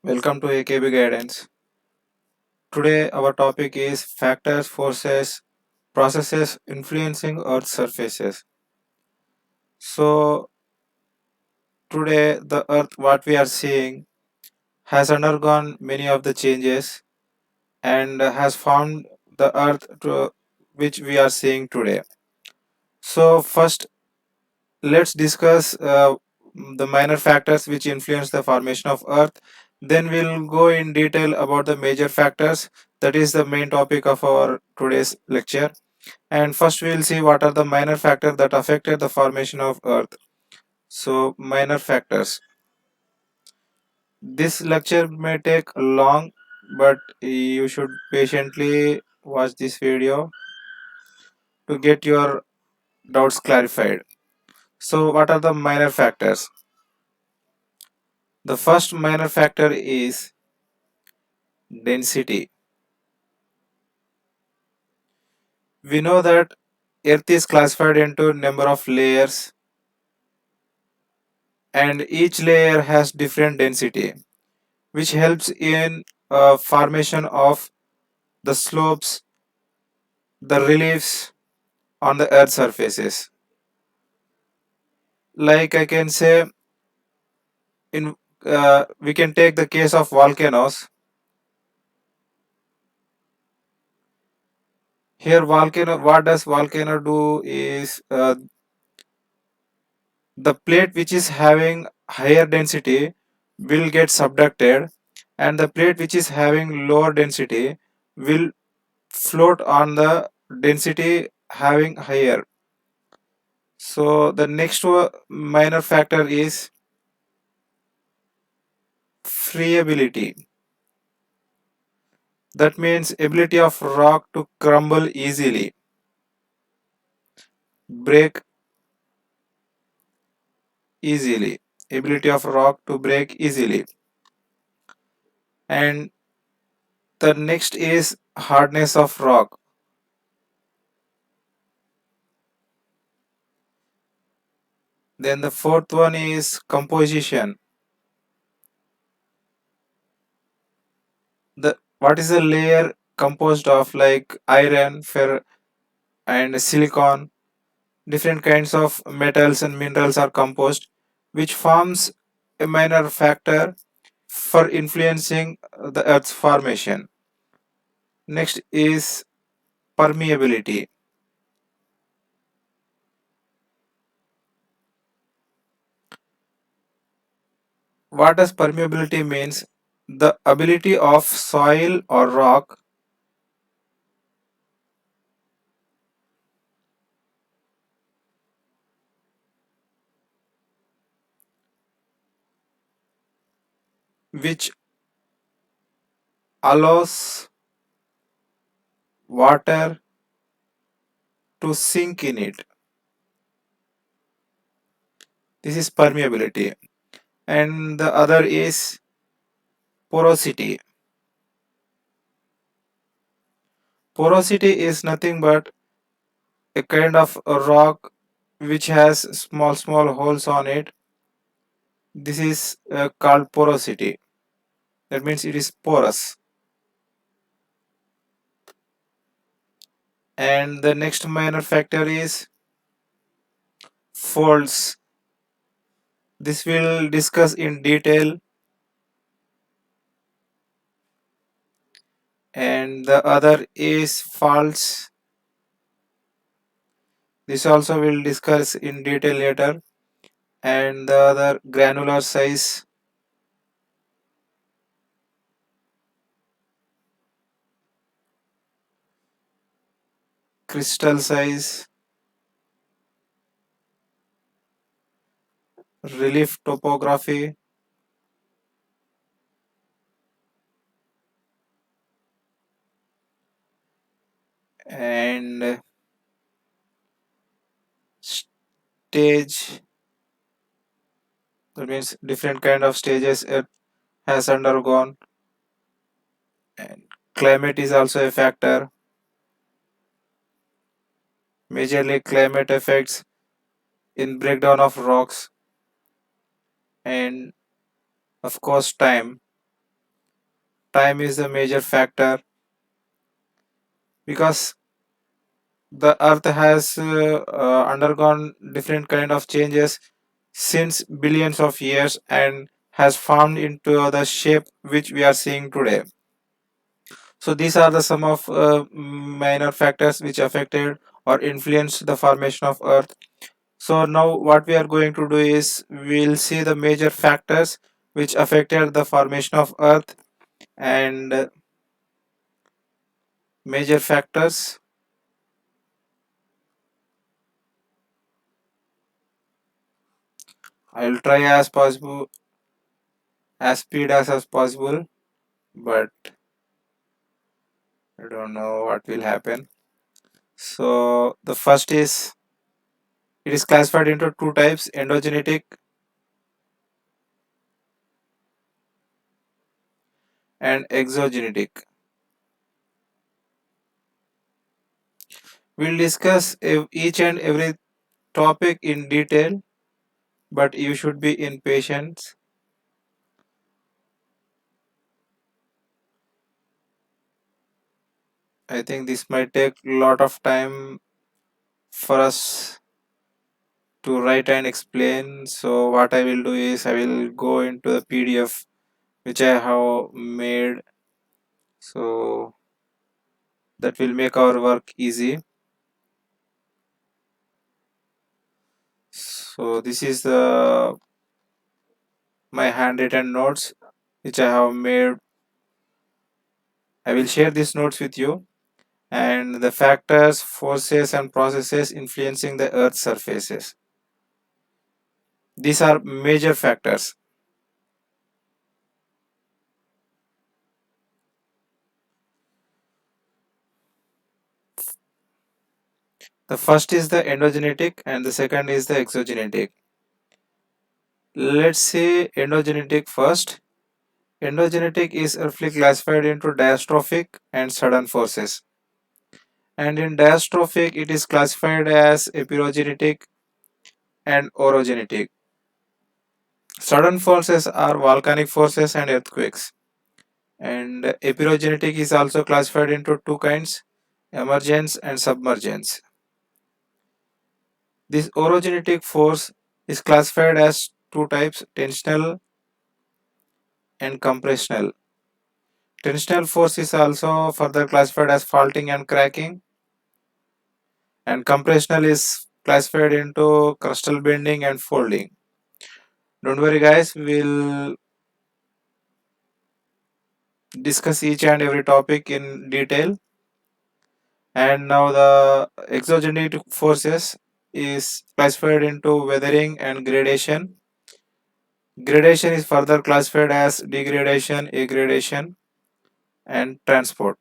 Welcome to AKB Guidance. Today our topic is factors, forces, processes influencing Earth's surfaces. So today the Earth what we are seeing has undergone many of the changes and has formed the Earth to which we are seeing today. So first let's discuss the minor factors which influence the formation of Earth. Then we'll go in detail about the major factors. That is the main topic of our today's lecture. And first we'll see what are the minor factors that affected the formation of Earth. So minor factors. This lecture may take long, but you should patiently watch this video to get your doubts clarified. So what are the minor factors? The first minor factor is density. We know that Earth is classified into number of layers and each layer has different density which helps in formation of the slopes, the reliefs on the earth surfaces. Like I can say, in we can take the case of volcanoes. Here, volcano. What does volcano do is the plate which is having higher density will get subducted, and the plate which is having lower density will float on the density having higher. So the next minor factor is friability. That means ability of rock to crumble easily, break easily, ability of rock to break easily. And the next is hardness of rock. Then the fourth one is composition. The what is a layer composed of, like iron, fer and silicon. Different kinds of metals and minerals are composed, which forms a minor factor for influencing the Earth's formation. Next is permeability. What does permeability means? The ability of soil or rock which allows water to sink in it. This is permeability. And the other is porosity. Porosity is nothing but a kind of a rock which has small holes on it. This is called porosity. That means it is porous. And the next minor factor is folds. This will discuss in detail. And the other is faults. This also will discuss in detail later. And the other granular size, crystal size, relief topography, and stage. That means different kind of stages it has undergone. And climate is also a factor. Majorly climate affects in breakdown of rocks, and of course time. time is the major factor because the earth has undergone different kind of changes since billions of years and has formed into the shape which we are seeing today. So these are the some of minor factors which affected or influenced the formation of earth. So now what we are going to do is we'll see the major factors which affected the formation of earth and major factors. I'll try as possible as speed as possible, but I don't know what will happen. So the first is it is classified into two types: endogenetic and exogenetic. We'll discuss each and every topic in detail, but you should be in patience. I think this might take a lot of time for us to write and explain. So what I will do is I will go into the PDF which I have made. So that will make our work easy. So this is the my handwritten notes which I have made. I will share these notes with you and the factors, forces and processes influencing the earth's surfaces. These are major factors. The first is the endogenetic and the second is the exogenetic. Let's say endogenetic first. Endogenetic is roughly classified into diastrophic and sudden forces. And in diastrophic, it is classified as epirogenetic and orogenetic. Sudden forces are volcanic forces and earthquakes. And epirogenetic is also classified into two kinds: emergence and submergence. This orogenetic force is classified as two types: tensional and compressional. Tensional force is also further classified as faulting and cracking, and compressional is classified into crustal bending and folding. Don't worry, guys, we'll discuss each and every topic in detail. And now the exogenous forces is classified into weathering and gradation. Gradation is further classified as degradation, aggradation, and transport.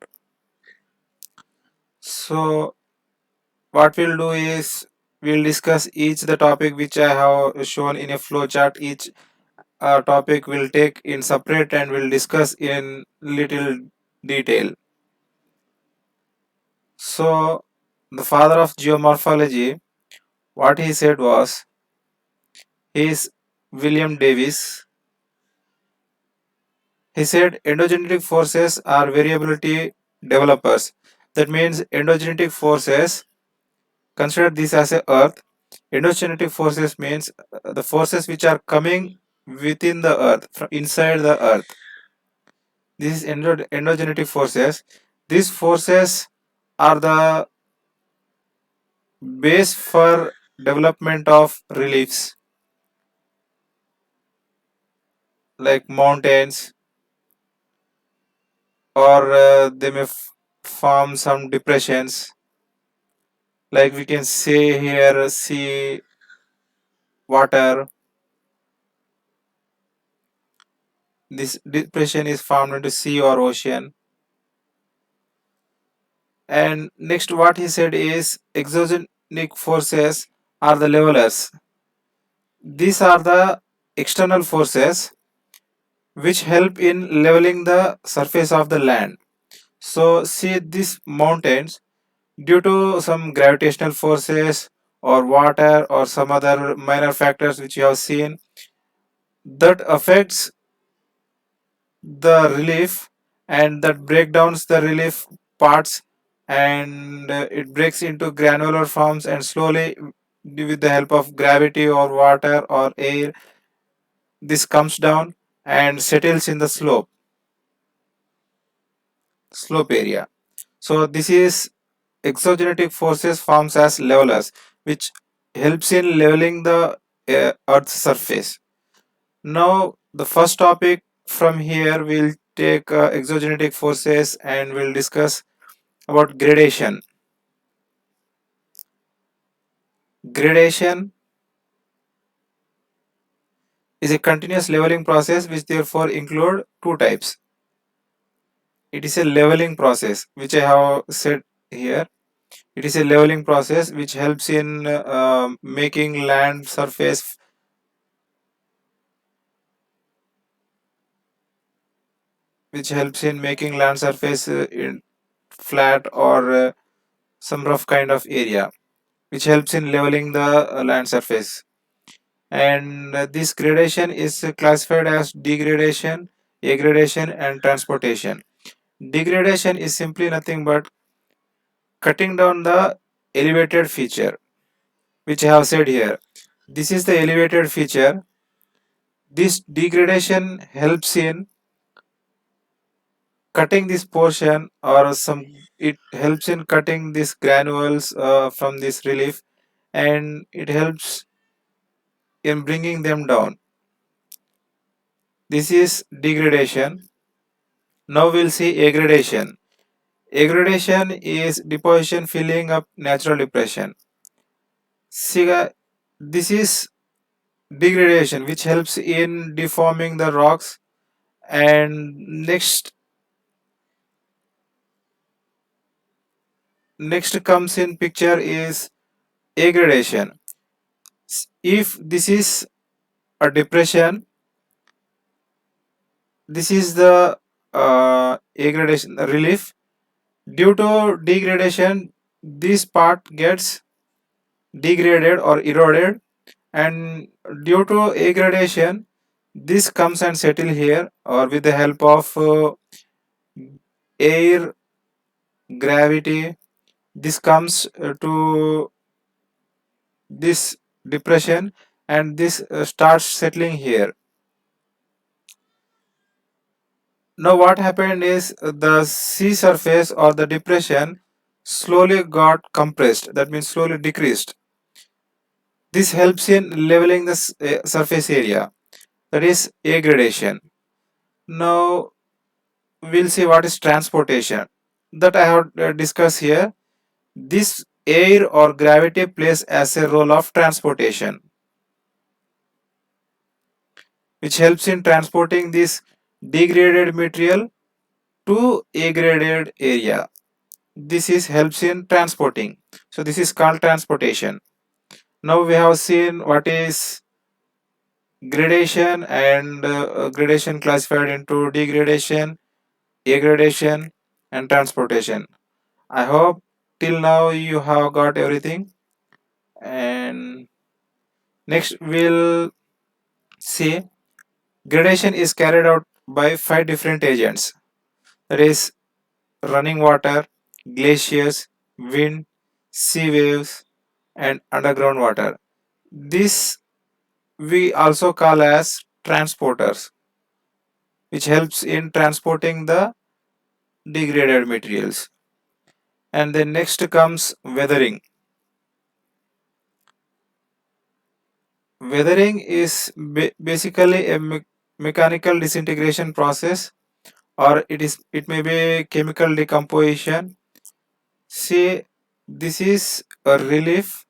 So what we'll do is we'll discuss each the topic which I have shown in a flow chart. Each topic will take in separate and we'll discuss in little detail. So the father of geomorphology, what he said was, he is William Davis. He said endogenetic forces are variability developers. That means endogenetic forces, consider this as a earth. Endogenetic forces means the forces which are coming within the earth, from inside the earth. This is endogenetic forces. These forces are the base for development of reliefs like mountains, or they may form some depressions, like we can say here sea, water. This depression is formed into sea or ocean. And next what he said is exogenic forces are the levelers. These are the external forces which help in leveling the surface of the land. So see these mountains, due to some gravitational forces or water or some other minor factors which you have seen, that affects the relief and that breakdowns the relief parts, and it breaks into granular forms, and slowly, with the help of gravity or water or air, this comes down and settles in the slope area. So this is exogenetic forces forms as levelers, which helps in leveling the earth's surface. Now the first topic from here, we'll take exogenetic forces and we'll discuss about gradation. Gradation is a continuous leveling process which therefore include two types. It is a leveling process which I have said here. It is a leveling process which helps in making land surface, in flat or some rough kind of area, which helps in leveling the land surface. And this gradation is classified as degradation, aggradation, and transportation. Degradation is simply nothing but cutting down the elevated feature, which I have said here. This is the elevated feature. This degradation helps in cutting this portion, or some, it helps in cutting these granules from this relief, and it helps in bringing them down. This is degradation. Now we'll see aggradation. Aggradation is deposition filling up natural depression. See, this is degradation which helps in deforming the rocks. And next comes in picture is aggradation. If this is a depression, this is the aggradation relief. Due to degradation, this part gets degraded or eroded, and due to aggradation, this comes and settle here, or with the help of air, gravity, this comes to this depression, and this starts settling here. Now what happened is the sea surface or the depression slowly got compressed, that means slowly decreased. This helps in leveling the surface area, that is aggradation. Now we'll see what is transportation, that I have discussed here. This air or gravity plays as a role of transportation, which helps in transporting this degraded material to aggraded area. This is helps in transporting. So this is called transportation. Now we have seen what is gradation, and gradation classified into degradation, aggradation, and transportation. I hope till now you have got everything. And next we'll see gradation is carried out by five different agents, that is running water, glaciers, wind, sea waves, and underground water. This we also call as transporters, which helps in transporting the degraded materials. And then next comes weathering. Weathering is basically a mechanical disintegration process, or it may be chemical decomposition. See, this is a relief.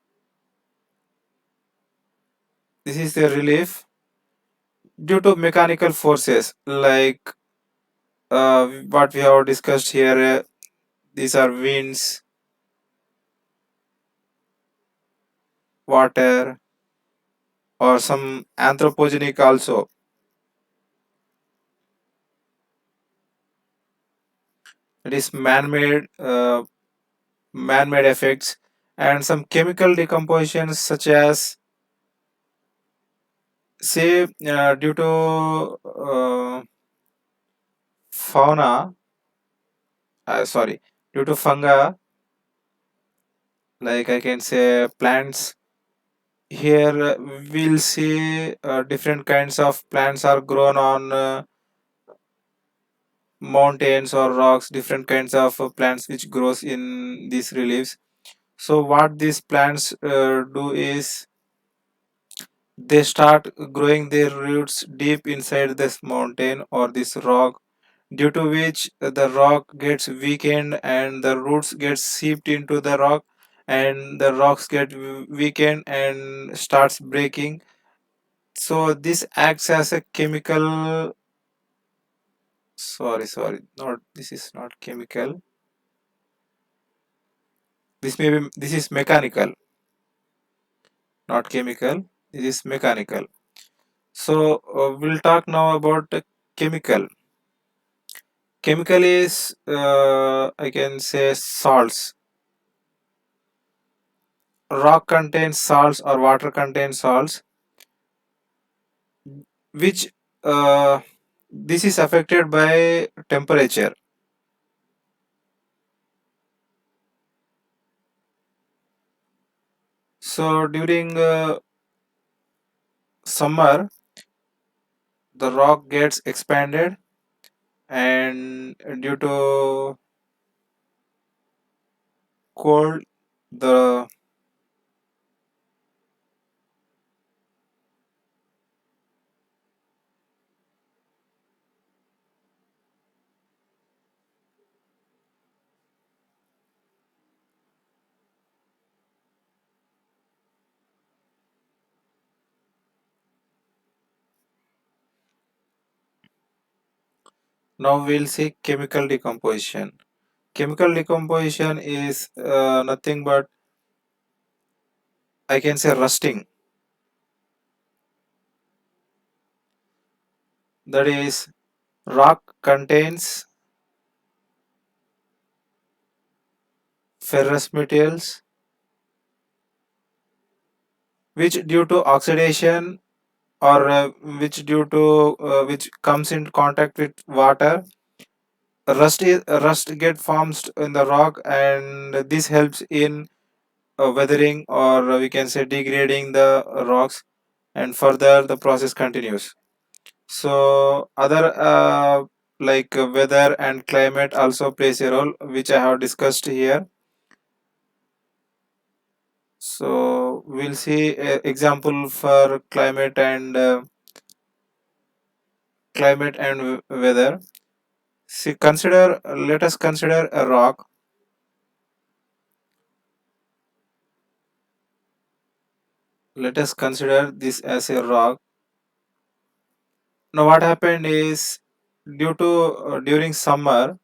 This is the relief due to mechanical forces like what we have discussed here. These are winds, water, or some anthropogenic also. It is man-made effects, and some chemical decompositions such as, say, due to fauna. sorry, due to fungi, like I can say plants. Here we'll see different kinds of plants are grown on mountains or rocks, different kinds of plants which grows in these reliefs. So what these plants do is they start growing their roots deep inside this mountain or this rock, due to which the rock gets weakened and the roots get seeped into the rock, and the rocks get weakened and starts breaking. So this acts as a chemical, sorry, not, this is not chemical, this is mechanical, not chemical, this is mechanical. So we'll talk now about the chemical. Chemical is I can say salts. Rock contains salts or water contains salts, which this is affected by temperature. So during summer, the rock gets expanded, and due to cold, the now we'll see chemical decomposition. Chemical decomposition is nothing but, I can say, rusting. That is, rock contains ferrous metals, which due to oxidation or which comes in contact with water, rust get forms in the rock, and this helps in weathering, or we can say degrading the rocks, and further the process continues. So other like weather and climate also plays a role, which I have discussed here. So we'll see a example for climate and weather. See, let us consider a rock. Let us consider this as a rock. Now what happened is, due to during summer,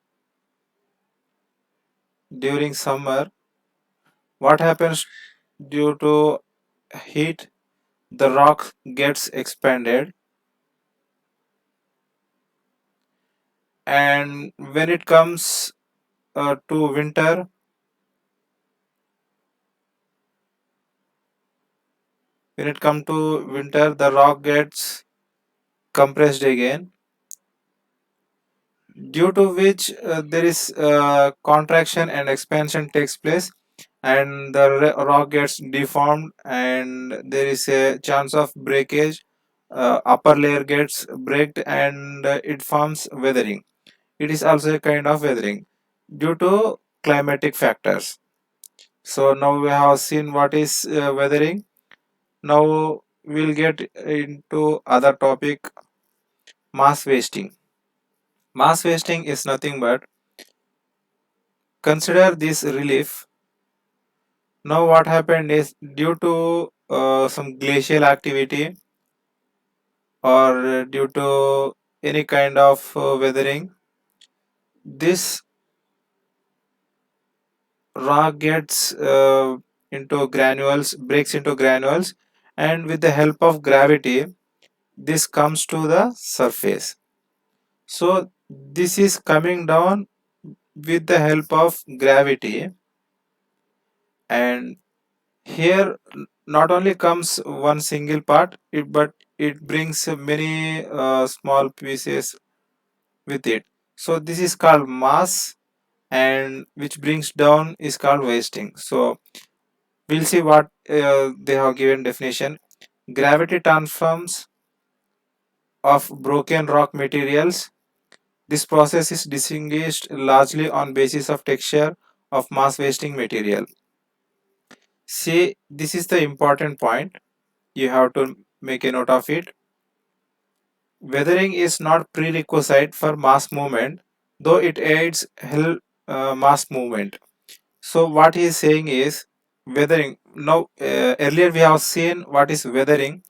what happens, due to heat, the rock gets expanded, and when it comes to winter, the rock gets compressed again, due to which there is contraction and expansion takes place, and the rock gets deformed, and there is a chance of breakage. Upper layer gets breaked, and it forms weathering. It is also a kind of weathering due to climatic factors. So now we have seen what is weathering. Now we'll get into other topic, mass wasting. Mass wasting is nothing but, consider this relief. Now what happened is, due to some glacial activity, or due to any kind of weathering, this rock gets breaks into granules, and with the help of gravity, this comes to the surface. So this is coming down with the help of gravity, and here not only comes one single part, but it brings many small pieces with it. So this is called mass, and which brings down is called wasting. So we'll see what they have given definition. Gravity transforms of broken rock materials. This process is distinguished largely on basis of texture of mass wasting material. See, this is the important point. You have to make a note of it. Weathering is not prerequisite for mass movement, though it aids help mass movement. So what he is saying is weathering. Now earlier we have seen what is weathering.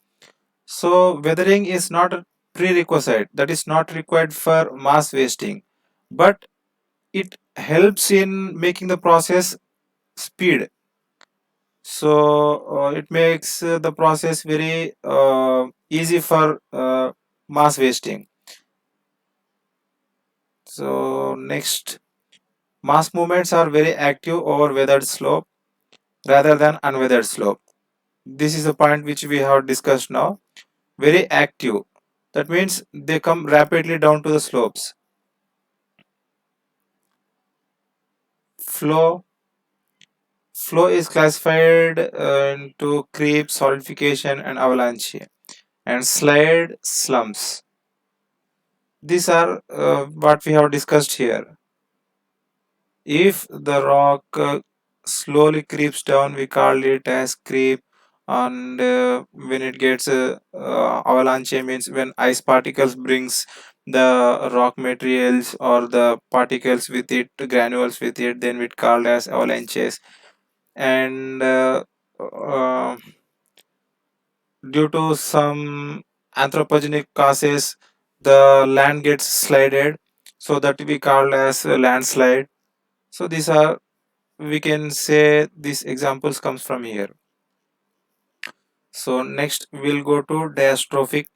So weathering is not a prerequisite, that is not required for mass wasting, but it helps in making the process speed. So it makes the process very easy for mass wasting. So next, mass movements are very active over weathered slope rather than unweathered slope. This is the point which we have discussed now. Very active. That means they come rapidly down to the slopes. Flow. Flow is classified into creep, solidification, and avalanche, and slide slumps. These are what we have discussed here. If the rock slowly creeps down, we call it as creep. And when it gets avalanche, means when ice particles brings the rock materials or the particles with it, granules with it, then it called as avalanches. And uh, due to some anthropogenic causes, the land gets slided, so that we call as a landslide. So these are, we can say, these examples comes from here. So next we'll go to diastrophic.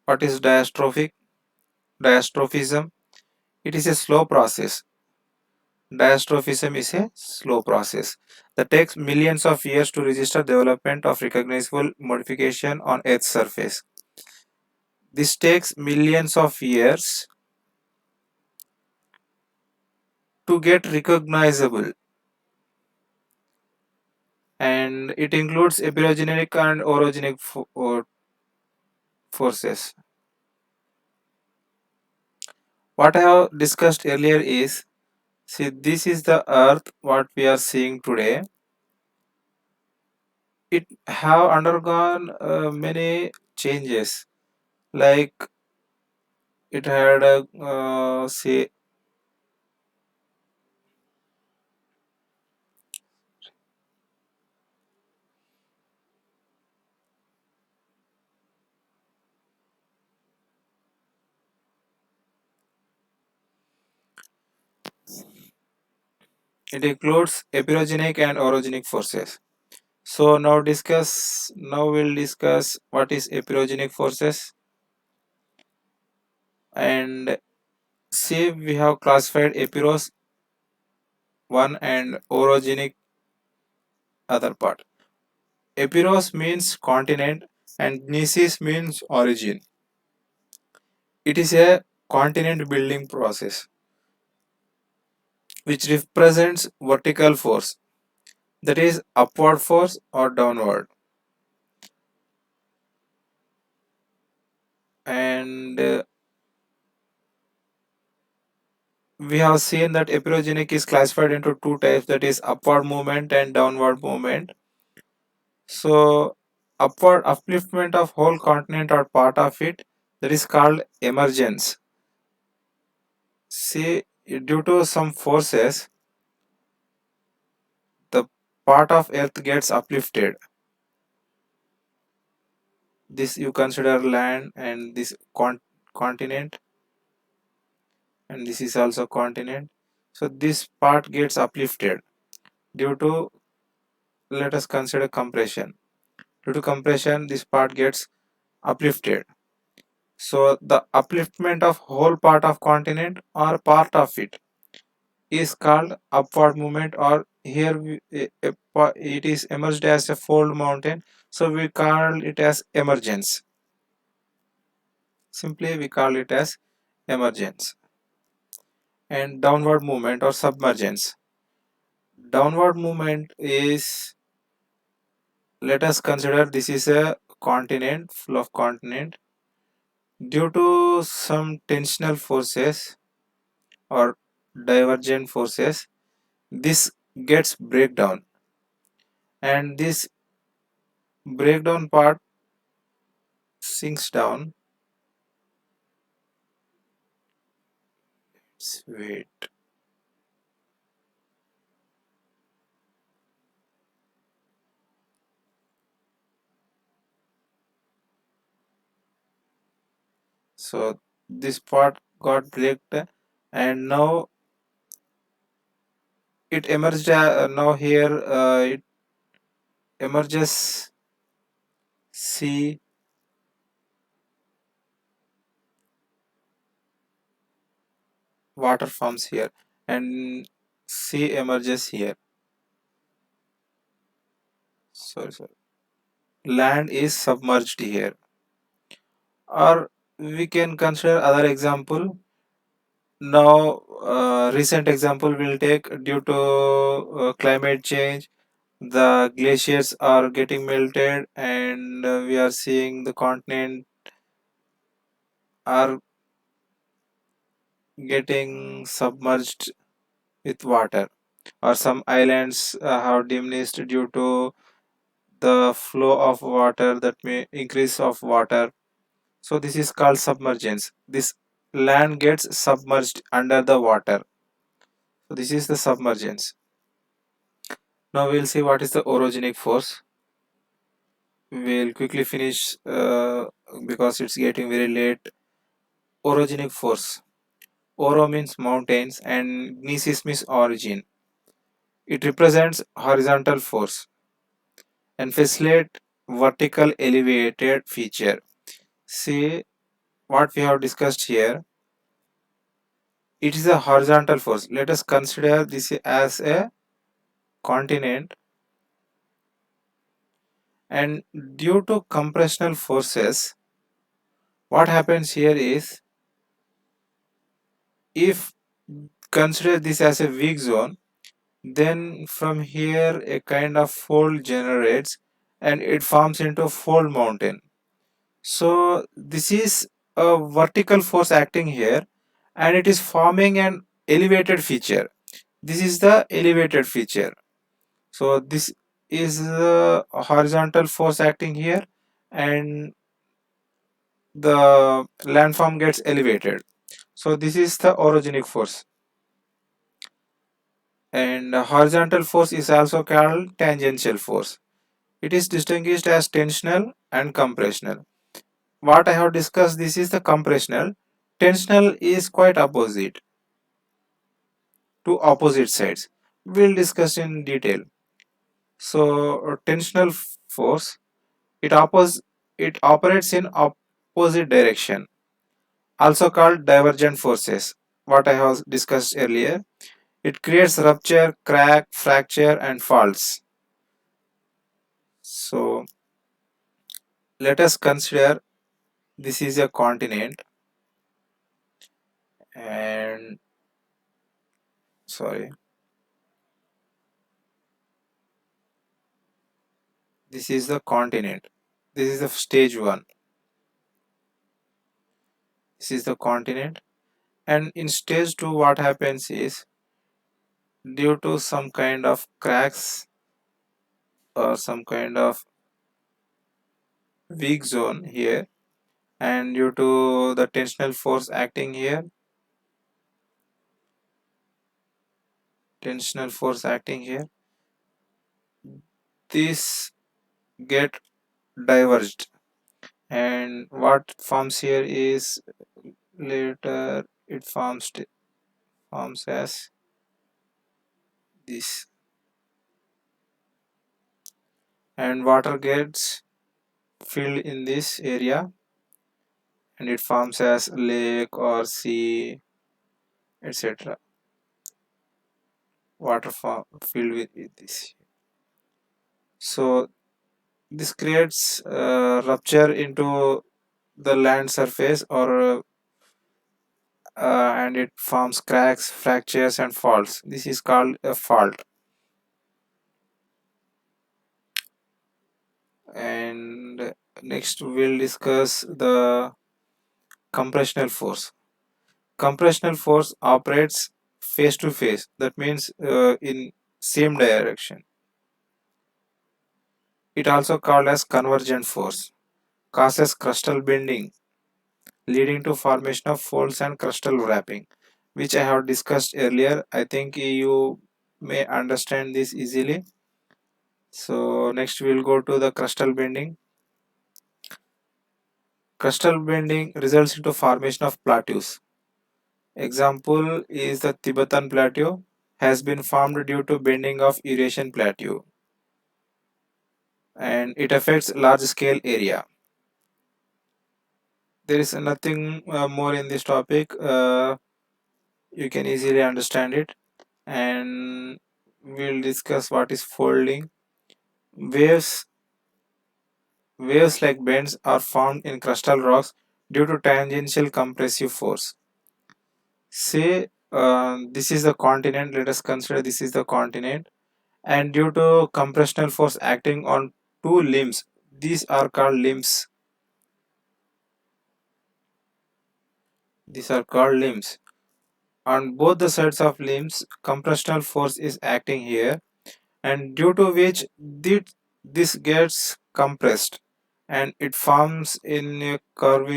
What is diastrophic? Diastrophism, it is a slow process. Diastrophism is a slow process that takes millions of years to register development of recognizable modification on Earth's surface. This takes millions of years to get recognizable, and it includes epigenetic and orogenic forces. What I have discussed earlier is, see, this is the earth what we are seeing today. It have undergone many changes, like it had a say, it includes epigenetic and orogenic forces. So now we'll discuss what is epirogenic forces. And see, we have classified epiros one and orogenic other part. Epiros means continent and gnesis means origin. It is a continent building process which represents vertical force, that is upward force or downward. And we have seen that epirogenic is classified into two types, that is upward movement and downward movement. So upward upliftment of whole continent or part of it, that is called emergence. See, due to some forces, the part of earth gets uplifted. This you consider land, and this continent, and this is also continent. So this part gets uplifted due to, let us consider compression. Due to compression, this part gets uplifted. So the upliftment of whole part of continent or part of it is called upward movement, or here it is emerged as a fold mountain, so we call it as emergence. Simply we call it as emergence. And downward movement or submergence. Downward movement is, let us consider this is a continent, full of continent. Due to some tensional forces or divergent forces, this gets breakdown, and this breakdown part sinks down. Wait. So this part got breaked, and now it emerged. Now here it emerges. See, water forms here, and sea emerges here. Sorry. Land is submerged here. Or we can consider other example. Now, recent example we'll take. Due to climate change, the glaciers are getting melted, and we are seeing the continent are getting submerged with water, or some islands have diminished due to the flow of water, that may increase of water. So this is called submergence. This land gets submerged under the water. So this is the submergence. Now we'll see what is the orogenic force. We'll quickly finish because it's getting very late. Orogenic force. Oro means mountains and gnesis means origin. It represents horizontal force and facilitate vertical elevated feature. See what we have discussed here. It is a horizontal force. Let us consider this as a continent, and due to compressional forces, what happens here is, if consider this as a weak zone, then from here a kind of fold generates and it forms into a fold mountain. So this is a vertical force acting here, and it is forming an elevated feature. This is the elevated feature. So this is the horizontal force acting here, and the landform gets elevated. So this is the orogenic force. And horizontal force is also called tangential force. It is distinguished as tensional and compressional. What I have discussed, this is the compressional. Tensional is quite opposite, to opposite sides. We'll discuss in detail. So tensional force, it operates in opposite direction, also called divergent forces. What I have discussed earlier, it creates rupture, crack, fracture, and faults. So let us consider this is a continent, and sorry, this is the continent. This is the stage 1. This is the continent, and in stage 2 what happens is, due to some kind of cracks or some kind of weak zone here, and due to the tensional force acting here, tensional force acting here, this get diverged, and what forms here is, later it forms as this, and water gets filled in this area, and it forms as lake or sea, etc. Water filled with this. So this creates rupture into the land surface, or and it forms cracks, fractures, and faults. This is called a fault. And next we'll discuss the compressional force. Compressional force operates face to face. That means in same direction. It also called as convergent force. Causes crustal bending, leading to formation of folds and crustal wrapping, which I have discussed earlier. I think you may understand this easily. So next we'll go to the crustal bending. Crustal bending results into formation of plateaus. Example is the Tibetan Plateau has been formed due to bending of Eurasian Plateau, and it affects large scale area. There is nothing more in this topic. You can easily understand it, and we'll discuss what is folding. Waves, waves like bends are formed in crustal rocks due to tangential compressive force. Say this is the continent. Let us consider this is the continent, and due to compressional force acting on two limbs, these are called limbs. These are called limbs. On both the sides of limbs, compressional force is acting here, and due to which this gets compressed, and it forms in a curve.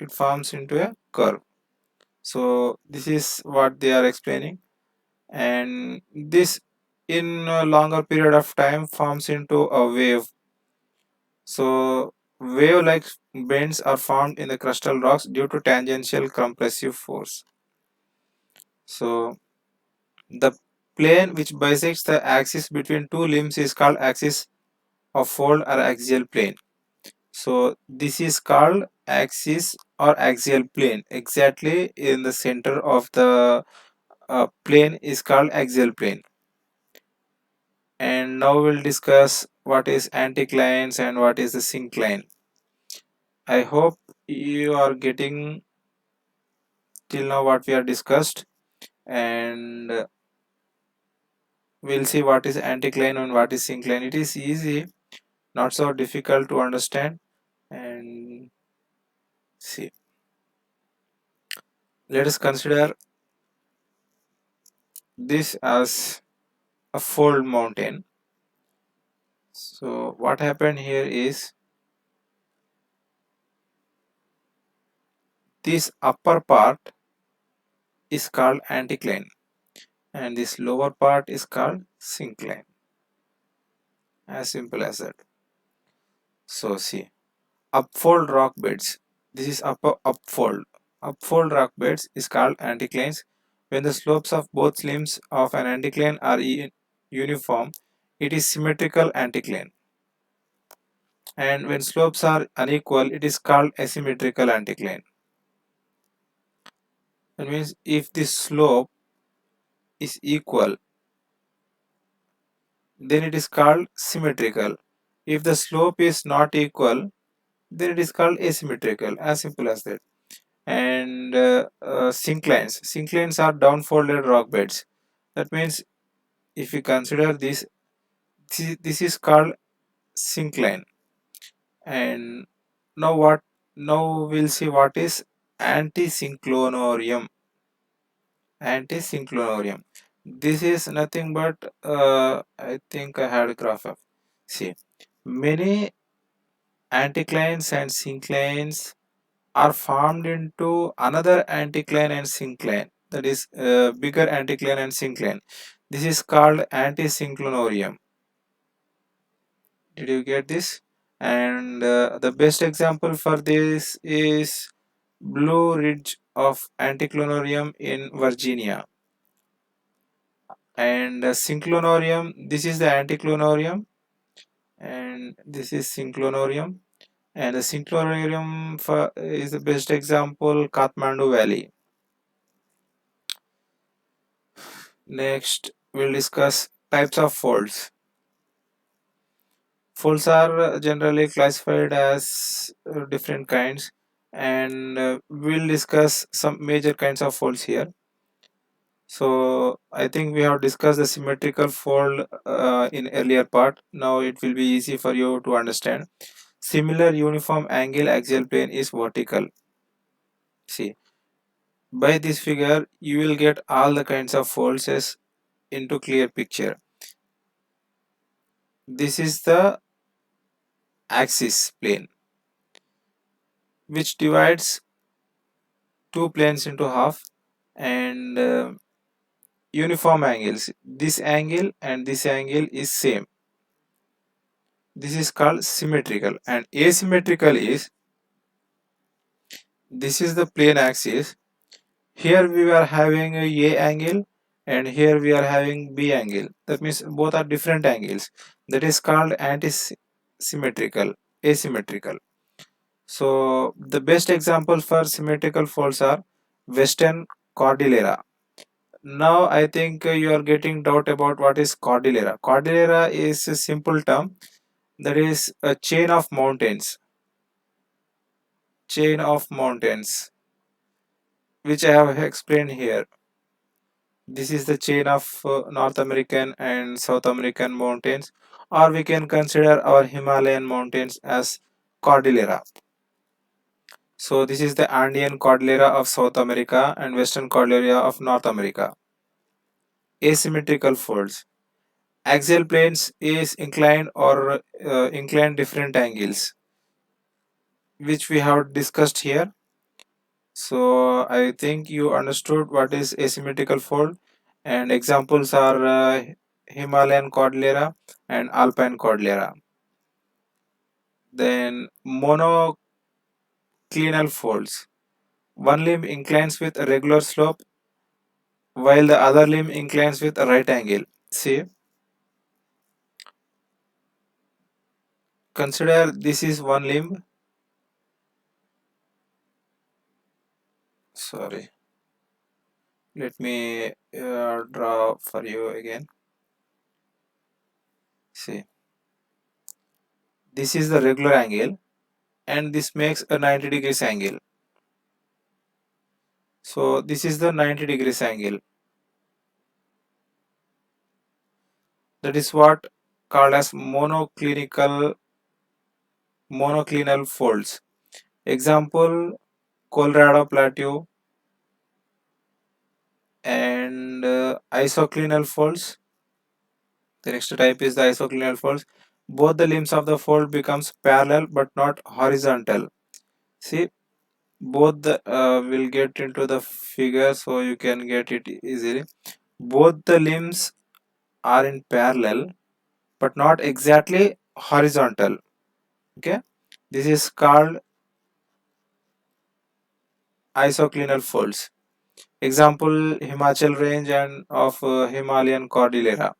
It forms into a curve. So this is what they are explaining, and this in a longer period of time forms into a wave. So wave-like bends are formed in the crustal rocks due to tangential compressive force. So the plane which bisects the axis between two limbs is called axis of fold or axial plane. So this is called axis or axial plane. Exactly in the center of the plane is called axial plane. And now we'll discuss what is anticlines and what is the syncline. I hope you are getting till now what we have discussed, and we'll see what is anticline and what is syncline. It is easy, not so difficult to understand. And see, let us consider this as a fold mountain. So what happened here is this upper part is called anticline and this lower part is called syncline. As simple as that. So see, upfold rock beds. This is upper upfold. Upfold rock beds is called anticlines. When the slopes of both limbs of an anticline are uniform, it is symmetrical anticline. And when slopes are unequal, it is called asymmetrical anticline. That means if the slope is equal, then it is called symmetrical. If the slope is not equal, then it is called asymmetrical. As simple as that. And synclines. Synclines are downfolded rock beds. That means if we consider this is called syncline. And now what? Now we'll see what is antisynclinorium. Antisynclinorium. This is nothing but I think I had a graph of. See, many anticlines and synclines are formed into another anticline and syncline, that is bigger anticline and syncline. This is called antisynclinorium. Did you get this? And the best example for this is Blue Ridge of Anticlinorium in Virginia. And synclinorium, this is the anticlinorium and this is synclinorium. And the synclinorium is the best example, Kathmandu Valley. Next, we'll discuss types of folds. Folds are generally classified as different kinds. and we'll discuss some major kinds of folds here. So I think we have discussed the symmetrical fold in earlier part. Now it will be easy for you to understand. Similar uniform angle axial plane is vertical. See, by this figure you will get all the kinds of folds as into clear picture. This is the axis plane which divides two planes into half, and uniform angles. This angle and this angle is same. This is called symmetrical, and asymmetrical is this is the plane axis. Here we are having a angle and here we are having B angle. That means both are different angles. That is called anti-symmetrical, asymmetrical. So the best example for symmetrical folds are Western Cordillera. Now I think you are getting doubt about what is Cordillera. Cordillera is a simple term, that is a chain of mountains, which I have explained here. This is the chain of North American and South American mountains, or we can consider our Himalayan mountains as Cordillera. So this is the Andean Cordillera of South America and Western Cordillera of North America. Asymmetrical folds. Axial planes is inclined or inclined different angles, which we have discussed here. So I think you understood what is asymmetrical fold, and examples are Himalayan Cordillera and Alpine Cordillera. Then monoclinal folds. One limb inclines with a regular slope while the other limb inclines with a right angle. See, consider this is one limb. Sorry, let me draw for you again. See, this is the regular angle and this makes a 90 degrees angle. So this is the 90 degrees angle. That is what called as monoclinal folds. Example, Colorado Plateau and isoclinal folds. The next type is the isoclinal folds. Both the limbs of the fold becomes parallel but not horizontal. See, both the will get into the figure so you can get it easily. Both the limbs are in parallel but not exactly horizontal. Okay, this is called isoclinal folds. Example, Himachal range and of Himalayan Cordillera,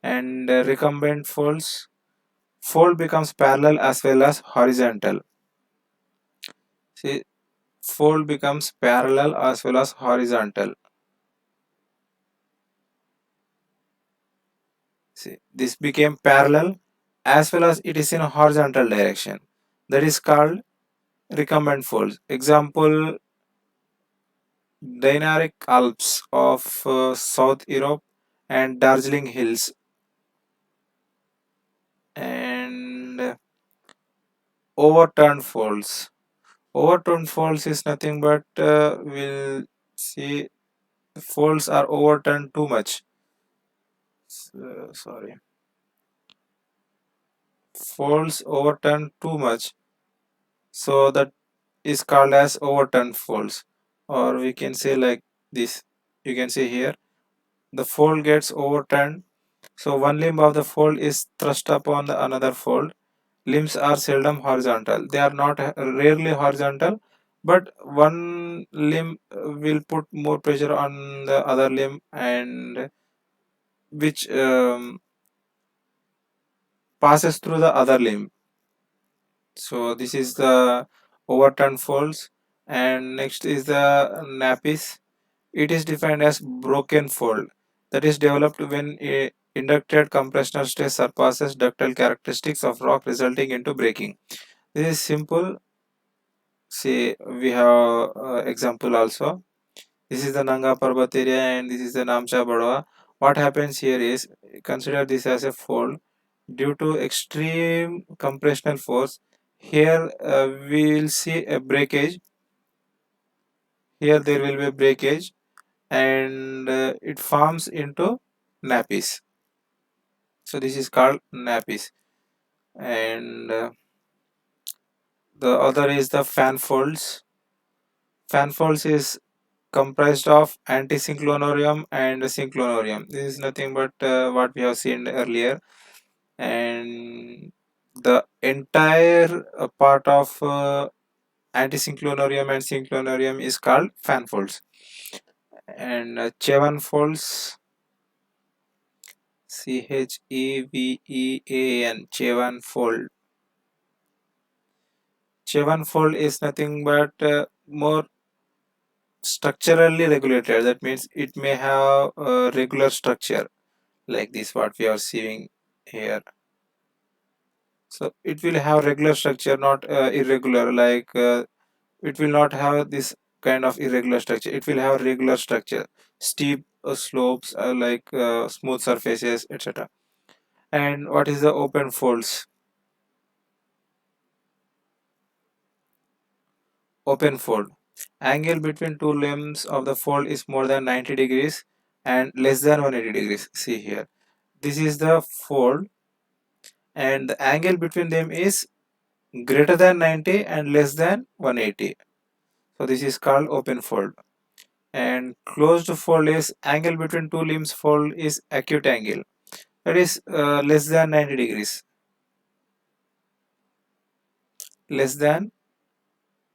and recumbent folds. Fold becomes parallel as well as horizontal. See, fold becomes parallel as well as horizontal. See, this became parallel as well as it is in a horizontal direction. That is called recumbent folds. Example, Dinaric Alps of South Europe and Darjeeling Hills, and overturned folds. Overturned folds is nothing but we'll see folds are overturned too much. Sorry, folds overturned too much. So that is called as overturned folds, or we can say like this. You can see here the fold gets overturned. So one limb of the fold is thrust upon the another fold. Limbs are seldom horizontal. They are not rarely horizontal, but one limb will put more pressure on the other limb, and which passes through the other limb. So this is the overturned folds, and next is the napis. It is defined as broken fold that is developed when a inducted compressional stress surpasses ductile characteristics of rock resulting into breaking. This is simple. See, we have example also. This is the Nanga Parbat area and this is the Namcha Badwa. What happens here is, consider this as a fold due to extreme compressional force. Here we will see a breakage. Here there will be a breakage and it forms into nappies. So this is called nappies. And the other is the fan folds. Fan folds is comprised of antisynclinorium and synclinorium. This is nothing but what we have seen earlier, and the entire part of antisynclinorium and synclinorium is called fan folds. And Chevan folds, Chevan, Chevan fold. Chevan fold is nothing but more structurally regulated. That means it may have a regular structure like this what we are seeing here. So it will have regular structure, not irregular, like it will not have this kind of irregular structure. It will have regular structure, steep slopes, like smooth surfaces, etc. And what is the open folds? Open fold, angle between two limbs of the fold is more than 90 degrees and less than 180 degrees. See here, this is the fold and the angle between them is greater than 90 and less than 180. So this is called open fold. And closed fold is angle between two limbs fold is acute angle, that is less than 90 degrees, less than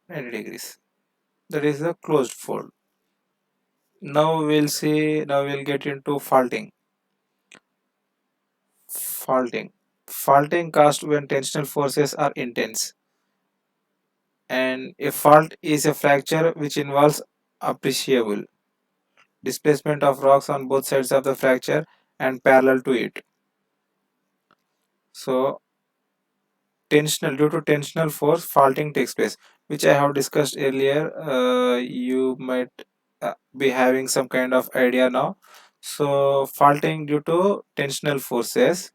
90 degrees, that is the closed fold. Now we'll get into faulting. Faulting caused when tensional forces are intense, and a fault is a fracture which involves appreciable displacement of rocks on both sides of the fracture and parallel to it. So tensional, due to tensional force, faulting takes place, which I have discussed earlier. You might be having some kind of idea now. So faulting due to tensional forces.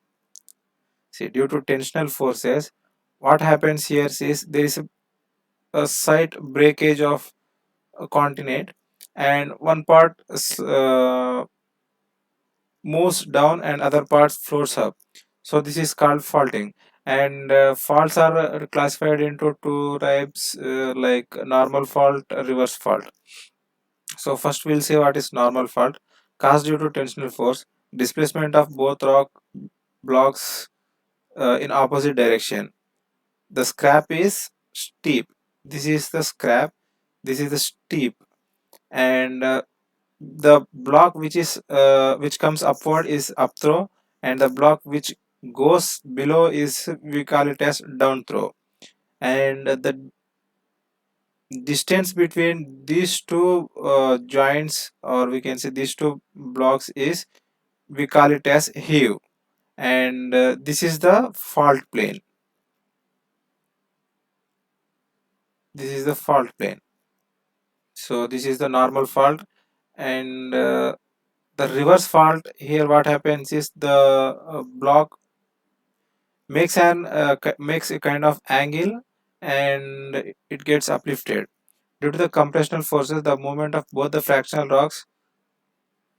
See, due to tensional forces, what happens here is there is a slight breakage of a continent, and one part moves down and other parts floats up. So this is called faulting. And faults are classified into two types, like normal fault, reverse fault. So first we'll say what is normal fault. Caused due to tensional force, displacement of both rock blocks in opposite direction. The scrap is steep. This is the scrap, this is the steep, and the block which comes upward is up throw, and the block which goes below is, we call it as down throw. And the distance between these two joints, or we can say these two blocks, is, we call it as heave. And this is the fault plane. This is the fault plane. So this is the normal fault. And the reverse fault, here what happens is the block makes a kind of angle and it gets uplifted. Due to the compressional forces, the movement of both the fractional rocks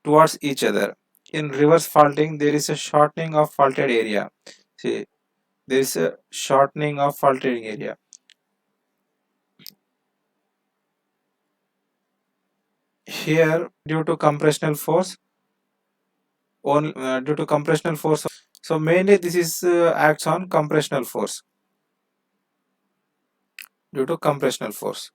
towards each other. In reverse faulting, there is a shortening of faulted area. See, there is a shortening of faulted area. Here, due to compressional force, due to compressional force. So mainly this is acts on compressional force, due to compressional force.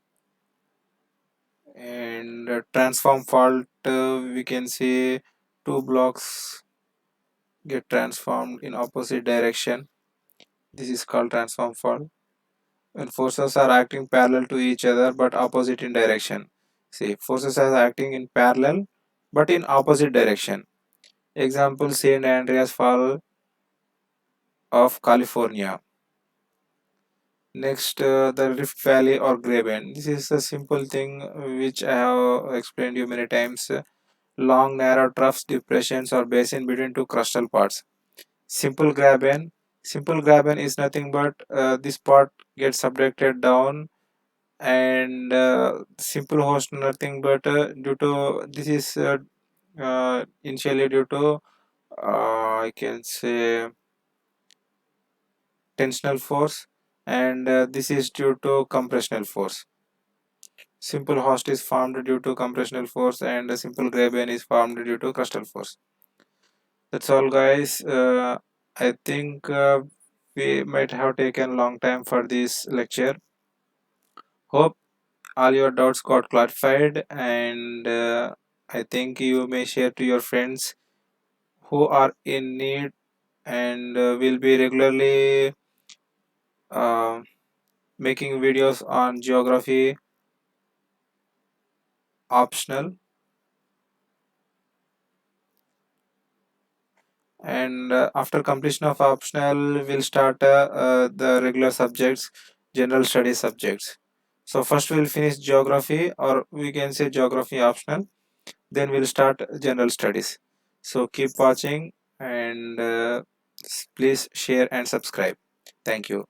And transform fault, we can say two blocks get transformed in opposite direction. This is called transform fault. When forces are acting parallel to each other but opposite in direction. See, forces are acting in parallel but in opposite direction. Example, St. Andreas Fall of California. Next, the Rift Valley or Graben. This is a simple thing which I have explained you many times. Long, narrow troughs, depressions, or basin between two crustal parts. Simple Graben. Simple Graben is nothing but this part gets subducted down, and simple host nothing but due to this is initially due to I can say tensional force, and this is due to compressional force. Simple host is formed due to compressional force, and a simple graben is formed due to crustal force. That's all, guys. I think we might have taken long time for this lecture. Hope all your doubts got clarified, and I think you may share to your friends who are in need, and will be regularly uh, making videos on geography optional, and after completion of optional we'll start the regular subjects, general study subjects. So first we'll finish geography, or we can say geography optional, then we'll start general studies. So keep watching, and please share and subscribe. Thank you.